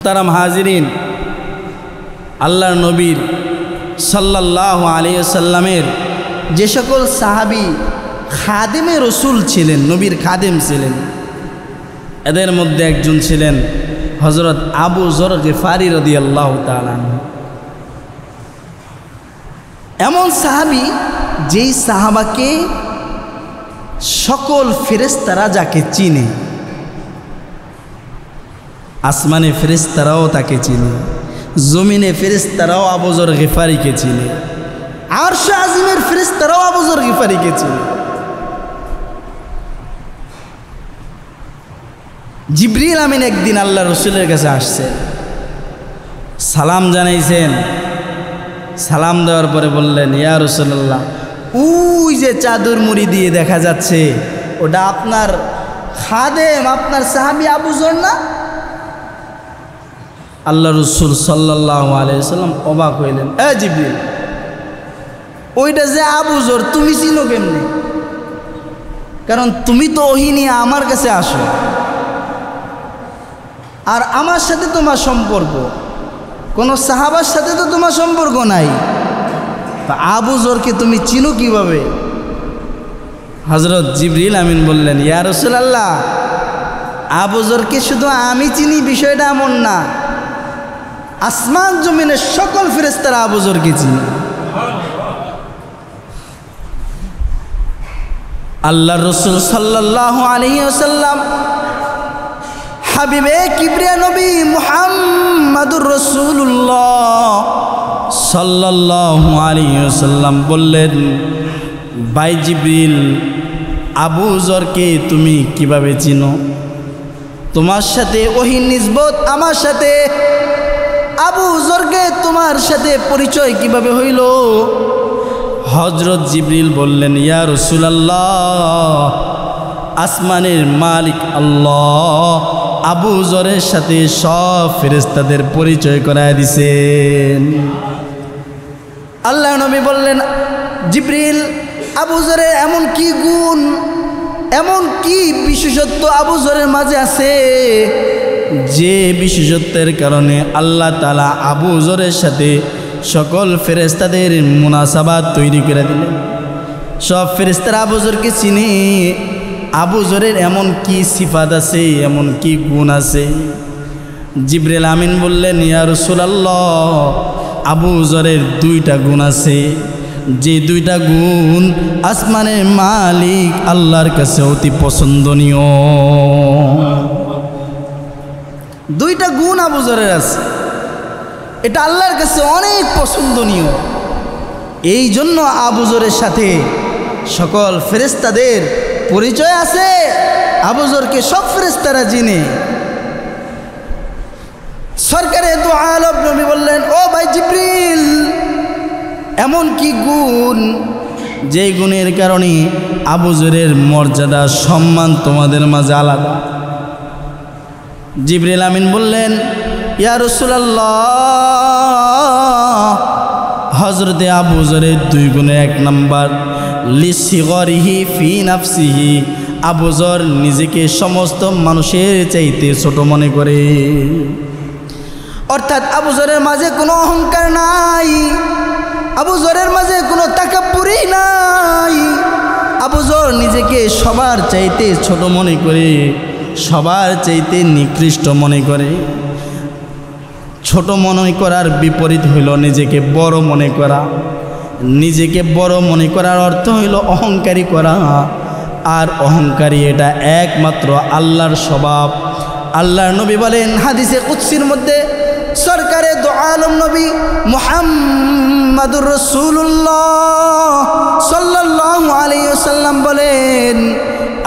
মুহতারাম হাজিরিন, আল্লাহর নবীর সাল্লাল্লাহু আলাইহি ওয়াসাল্লামের যে সকল সাহাবী খাদেমে রসুল ছিলেন, নবীর খাদেম ছিলেন, এদের মধ্যে একজন ছিলেন হযরত আবু যর গিফারি রাদিয়াল্লাহু তাআলা আনহু। এমন সাহাবী যেই সাহাবাকে সকল ফেরেশতারা যাকে চিনে, আসমানে ফেরেশতারাও তাকে চিনে, জমিনে ফেরেশতারাও আবু যর গিফারিকে চিনে, আরশ আজিমের ফেরেশতারাও আবু যর গিফারিকে চিনে। জিবরিল আমিন একদিন আল্লাহ রসুলের কাছে আসছে, সালাম জানাইছেন। সালাম দেওয়ার পরে বললেন, ইয়া রাসূলুল্লাহ, ওই যে চাদর মুড়ি দিয়ে দেখা যাচ্ছে, ওটা আপনার খাদেম, আপনার সাহাবী আবু যর না? আল্লাহ রসুল সাল্লাল্লাহু আলাইহি ওয়াসাল্লাম অবাক হইলেন, এ জিবরিল, ওইটা যে আবু যর তুমি চিনো কেমনে? কারণ তুমি তো ওহী নিয়ে আমার কাছে আসো, আর আমার সাথে তোমার সম্পর্ক, কোনো সাহাবার সাথে তো তোমার সম্পর্ক নাই, তা আবু যরকে তুমি চিনো কিভাবে? হযরত জিবরিল আমিন বললেন, ইয়া রাসূলুল্লাহ, আবু যরকে শুধু আমি চিনি বিষয়টা এমন না, আসমান জমিনের সকল ফেরেশতারা আবু যরকে চিনি। আল্লাহর রাসূল সাল্লাল্লাহু আলাইহি ওয়াসাল্লাম হাবিবে কিবরিয়া নবী মুহাম্মাদুর রাসূলুল্লাহ সাল্লাল্লাহু আলাইহি ওয়াসাল্লাম বললেন, ভাই জিবরিল, আবু যরকে তুমি কিভাবে চিনো? তোমার সাথে ওহী নিসবত আমার সাথে, আবু যরকে তোমার সাথে পরিচয় কিভাবে হইল? হযরত জিবরিল বললেন, ইয়া রাসূলুল্লাহ, আসমানের মালিক আল্লাহ আবু যরের সাথে সব ফেরেশতাদের পরিচয় করায় দিছেন। আল্লাহ নবী বললেন, জিবরিল, আবু যরের এমন কি গুণ, এমন কি বিশেষত্ব আবু যরের মাঝে আছে, যে বিশেষত্বের কারণে আল্লাহ তাআলা আবু যরের সাথে সকল ফেরেশতাদের মুনাসাবাত তৈরি করে দিলেন। সব ফেরেশতারা আবু যরকে চিনে। আবু যরের এমন কি সিফাত আছে, এমন কি গুণ আছে? জিবরিল আমিন বললেন, ইয়া রাসূলুল্লাহ, আবু যরের দুইটা গুণ আছে, যে দুইটা গুণ আসমানের মালিক আল্লাহর কাছে অতি পছন্দনীয়। দুইটা গুণ আবু যরের আছে, এটা আল্লাহর কাছে অনেক পছন্দনীয়। এই জন্য আবু যরের সাথে সকল ফেরেশতাদের পরিচয় আছে। আবু যরকে সব ফেরেশতারা চিনে। সরকারে দু আলম নবী বললেন, ও ভাই জিবরিল, এমন কি গুণ, যেই গুণের কারণে আবু যরের মর্যাদা সম্মান তোমাদের মাঝে আলাদা? জিবরিল আমিন বললেন, ইয়া রাসূলুল্লাহ, হযরতে আবু যরের দুই গুণে এক নাম্বার, লিসিগরিহি ফি নাফসিহি, আবু যর নিজেকে সমস্ত মানুষের চাইতে ছোট মনে করে। অর্থাৎ আবু যরের মাঝে কোনো অহংকার নাই, আবু যরের মাঝে কোনো তাকাব্বুরি নাই। আবু যর নিজেকে সবার চাইতে ছোট মনে করে, সবার চাইতে নিকৃষ্ট মনে করে। ছোট মনে করার বিপরীত হইল নিজেকে বড় মনে করা। নিজেকে বড় মনে করার অর্থ হইল অহংকারী করা, আর অহংকারী এটা একমাত্র আল্লাহর স্বভাব। আল্লাহর নবী বলেন হাদিসে কুদসির মধ্যে, সরকারে দু আলম নবী মুহাম্মাদুর রাসূলুল্লাহ সাল্লাল্লাহু আলাইহি ওয়াসাল্লাম বলেন,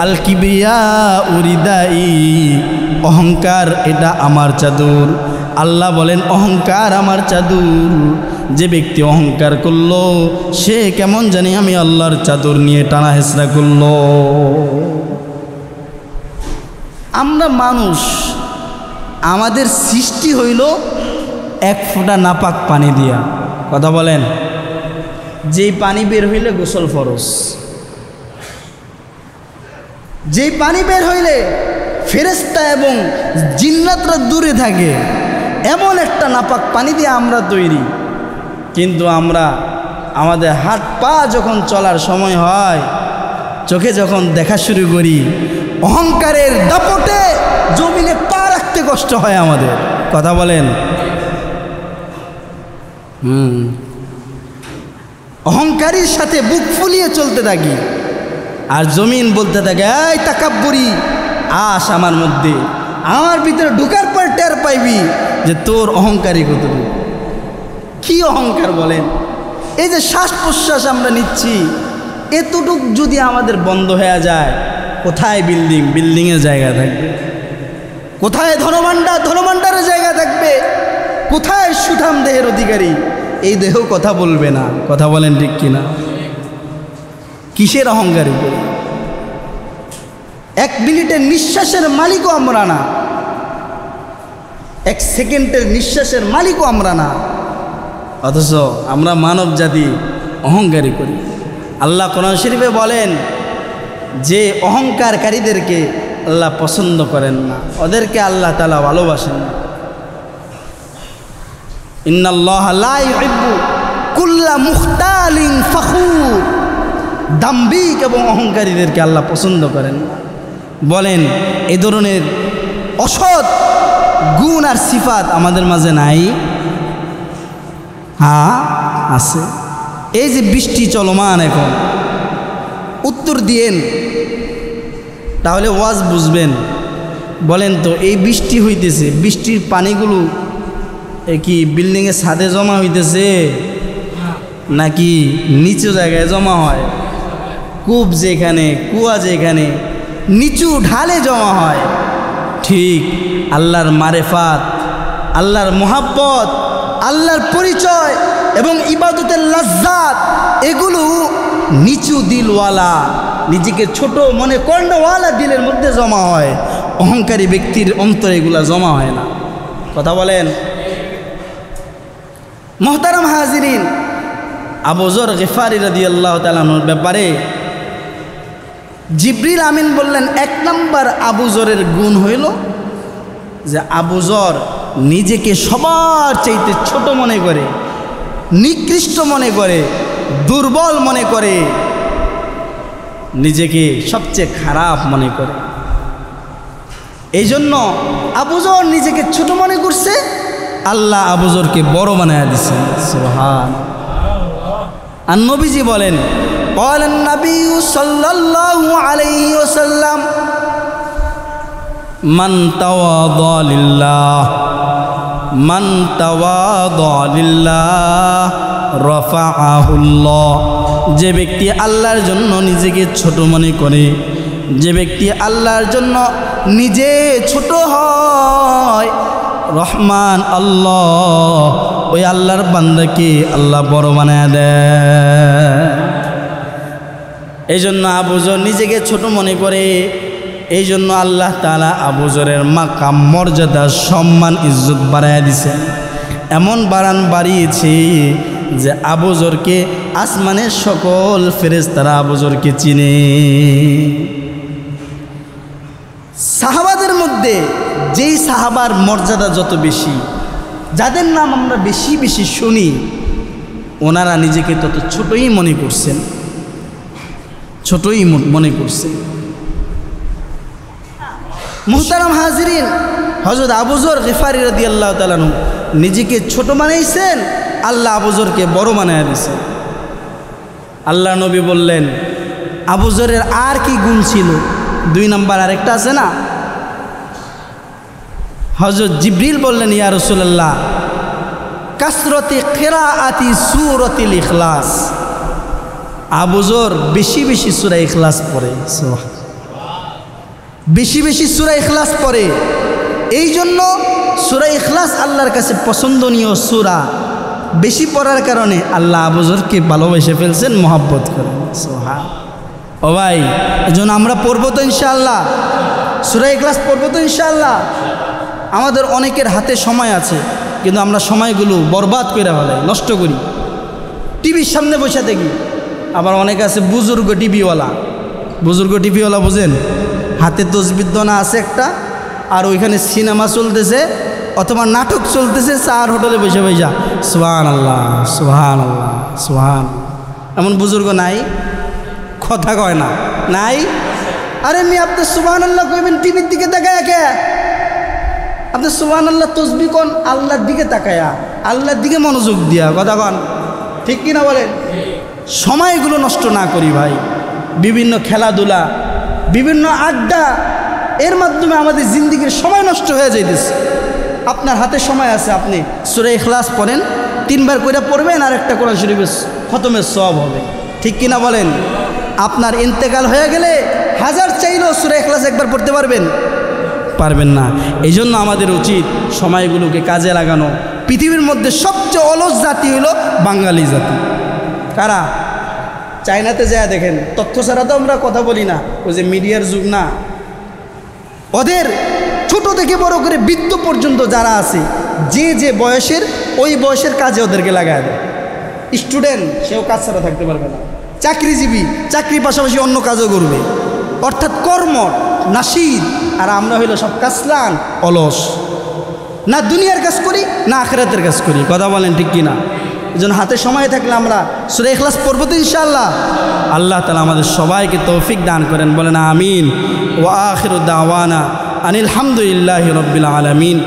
আল কিবরিয়া উরিদাই, অহংকার এটা আমার চাদর। আল্লাহ বলেন, অহংকার আমার চাদর। যে ব্যক্তি অহংকার করল, সে কেমন জানি আমি আল্লাহর চাদর নিয়ে টানা হেঁচড়া করল। আমরা মানুষ, আমাদের সৃষ্টি হইল এক ফোঁটা নাপাক পানি দিয়া। কথা বলেন, যেই পানি বের হইলে গোসল ফরজ, যেই পানি বের হইলে ফেরেশতা এবং জিন্নাতরা দূরে থাকে, এমন একটা নাপাক পানি দিয়ে আমরা তৈরি, কিন্তু আমরা আমাদের হাত পা যখন চলার সময় হয়, চোখে যখন দেখা শুরু করি, অহংকারের দাপটে জমিনে পা রাখতে কষ্ট হয় আমাদের। কথা বলেন। অহংকারীর সাথে বুক ফুলিয়ে চলতে থাকি, আর জমিন বলতে থাকে, এই তাকাব্বুরি আস আমার মধ্যে, আমার ভিতরে ঢুকার পর টের পাইবি যে তোর অহংকারী কতটুকু। কি অহংকার বলেন? এই যে শ্বাস প্রশ্বাস আমরা নিচ্ছি, এতটুক যদি আমাদের বন্ধ হয়ে যায়, কোথায় বিল্ডিংয়ের জায়গা থাকবে? কোথায় ধনভাণ্ডারের জায়গা থাকবে? কোথায় সুঠাম দেহের অধিকারী? এই দেহ কথা বলবে না। কথা বলেন ঠিক কিনা? কিসের অহংকারী? এক মিনিটের নিঃশ্বাসের মালিকও আমরা না, এক সেকেন্ডের নিঃশ্বাসের মালিকও আমরা না, অথচ আমরা মানব জাতি অহংকারী করি। আল্লাহ কোরআন শরীফে বলেন যে অহংকারকারীদেরকে আল্লাহ পছন্দ করেন না, ওদেরকে আল্লাহ তাআলা ভালোবাসেন না। ইন্নাল্লাহা লা ইউহিব্বু কুল্লা মুখতালিন ফখুর, দাম্ভিক এবং অহংকারীদেরকে আল্লাহ পছন্দ করেন না। বলেন, এই ধরনের অসৎ গুণ আর সিফাত আমাদের মাঝে নাই? হ্যাঁ, আছে। এই যে বৃষ্টি চলমান, এখন উত্তর দিয়েন, তাহলে ওয়াজ বুঝবেন। বলেন তো, এই বৃষ্টি হইতেছে, বৃষ্টির পানিগুলো কি বিল্ডিংয়ের ছাদে জমা হইতেছে নাকি নিচু জায়গায় জমা হয়? কূপ যেখানে, কুয়া যেখানে, নিচু ঢালে জমা হয়। ঠিক আল্লাহর মারেফাত, আল্লাহর মোহাব্বত, আল্লাহর পরিচয় এবং ইবাদতের লাজ্জাত, এগুলো নিচু দিলওয়ালা, নিজেকে ছোট মনে কর্ণওয়ালা দিলের মধ্যে জমা হয়। অহংকারী ব্যক্তির অন্তরে এগুলা জমা হয় না। কথা বলেন। মোহতারাম হাজিরিন, আবু যর গিফারি রাদিয়াল্লাহু তাআলা আনহুর ব্যাপারে জিবরিল আমিন বললেন, এক নম্বর আবু যরের গুণ হইল যে আবু যর নিজেকে সবার চাইতে ছোট মনে করে, নিকৃষ্ট মনে করে, দুর্বল মনে করে, নিজেকে সবচেয়ে খারাপ মনে করে। এই জন্য আবু যর নিজেকে ছোট মনে করছে, আল্লাহ আবু যরকে বড় বানায়া দিয়েছেন। সুবহান। আর নবীজি বলেন, قال النبي صلى الله عليه وسلم من تواضع لله رفعه الله। যে ব্যক্তি আল্লাহর জন্য নিজেকে ছোট মনে করে, যে ব্যক্তি আল্লাহর জন্য নিজে ছোট হয়, রহমান আল্লাহ ওই আল্লাহর বান্দাকে আল্লাহ বড় বানায় দেয়। এই জন্য আবু যর নিজেকে ছোট মনে করে, এই জন্য আল্লাহ তাআলা আবু যরের মাকাম, মর্যাদা, সম্মান, ইজ্জত বাড়াইয়া দিছেন। এমন বাড়িয়েছে যে আবু যরকে আসমানের সকল ফেরেশতারা আবু যরকে চিনে। সাহাবাদের মধ্যে যেই সাহাবার মর্যাদা যত বেশি, যাদের নাম আমরা বেশি বেশি শুনি, ওনারা নিজেকে তত ছোটই মনে করছেন, ছোটই মনে করছেন। মুহতারাম হাজিরিন, হযরত আবু যর গিফারি রাদিয়াল্লাহু তাআলা আনহু নিজেকে ছোট বানাইছেন, আল্লাহ আবু যরকে বড় বানায়া দিয়েছেন। আল্লাহ নবী বললেন, আবু যরের আর কি গুণ ছিল? 2 নাম্বার আরেকটা আছে না? হযরত জিবরিল বললেন, ইয়া রাসূলুল্লাহ, কাসরতি কিরাআতি সূরাতিল ইখলাস। আবু যর বেশি বেশি সূরা ইখলাস পড়ে, বেশি বেশি সূরা ইখলাস পড়ে। এই জন্য সূরা ইখলাস আল্লাহর কাছে পছন্দনীয় সূরা। বেশি পড়ার কারণে আল্লাহ আবু যরকে ভালোবেসে ফেলছেন, মহব্বত করেন। সুবহান। ও ভাই, এজন্য আমরা পড়বো তো ইনশাআল্লাহ, সূরা ইখলাস পড়বো তো ইনশাআল্লাহ। আমাদের অনেকের হাতে সময় আছে, কিন্তু আমরা সময়গুলো বরবাদ করে ফেলাই, নষ্ট করি। টিভির সামনে বসে থাকি। আবার অনেক আছে বুজুর্গ টিভিওয়ালা, বুঝেন, হাতে তসবিহ দোনা আছে একটা, আর ওইখানে সিনেমা চলতেছে, অথবা নাটক চলতেছে চার হোটেলে বসে বসে সুবহানাল্লাহ সুবহানাল্লাহ সুবহান, এমন বুজুর্গ নাই? কথা কয় না, নাই? আরে মি আপনি সুবহানাল্লাহ কইবেন টিভির দিকে তাকায় কে? আপনি সুবহানাল্লাহ তসবিহ কোন আল্লাহর দিকে তাকায়া, আল্লাহর দিকে মনোযোগ দিয়া কথা কন, ঠিক কিনা বলেন? সময়গুলো নষ্ট না করি ভাই, বিভিন্ন খেলাধুলা, বিভিন্ন আড্ডা, এর মাধ্যমে আমাদের জিন্দিগির সময় নষ্ট হয়ে যাইতেছে। আপনার হাতে সময় আছে, আপনি সূরা ইখলাস পড়েন, 3 বার কইরা পড়বেন, আর একটা কোরআন শরীফের খতমের সওয়াব হবে, ঠিক কিনা বলেন? আপনার ইন্তেকাল হয়ে গেলে 1000 চাইলেও সূরা ইখলাস একবার পড়তে পারবেন? পারবেন না। এই জন্য আমাদের উচিত সময়গুলোকে কাজে লাগানো। পৃথিবীর মধ্যে সবচেয়ে অলস জাতি হলো বাঙালি জাতি। কারা? চায়নাতে যায় দেখেন, তথ্য ছাড়া তো আমরা কথা বলি না, ওই যে মিডিয়ার যুগ না, ওদের ছোট থেকে বড় করে বৃদ্ধ পর্যন্ত যারা আছে, যে যে বয়সের ওই বয়সের কাজে ওদেরকে লাগায় দেয়। স্টুডেন্ট সেও কাজ ছাড়া থাকতে পারবে না, চাকরিজীবী চাকরির পাশাপাশি অন্য কাজও করবে, অর্থাৎ কর্ম নাশিদ। আর আমরা হইল সব কাসলান, অলস, না দুনিয়ার কাজ করি না আখিরাতের কাজ করি, কথা বলেন ঠিক কিনা? এই জন্য হাতে সময় থাকলে আমরা সূরা ইখলাস পড়ব তো ইনশাআল্লাহ। আল্লাহ তাআলা আমাদের সবাইকে তৌফিক দান করেন, বলেন আমিন। ওয়া আখিরু দাওয়ানা আনিল হামদুলিল্লাহি রাব্বিল আলামিন।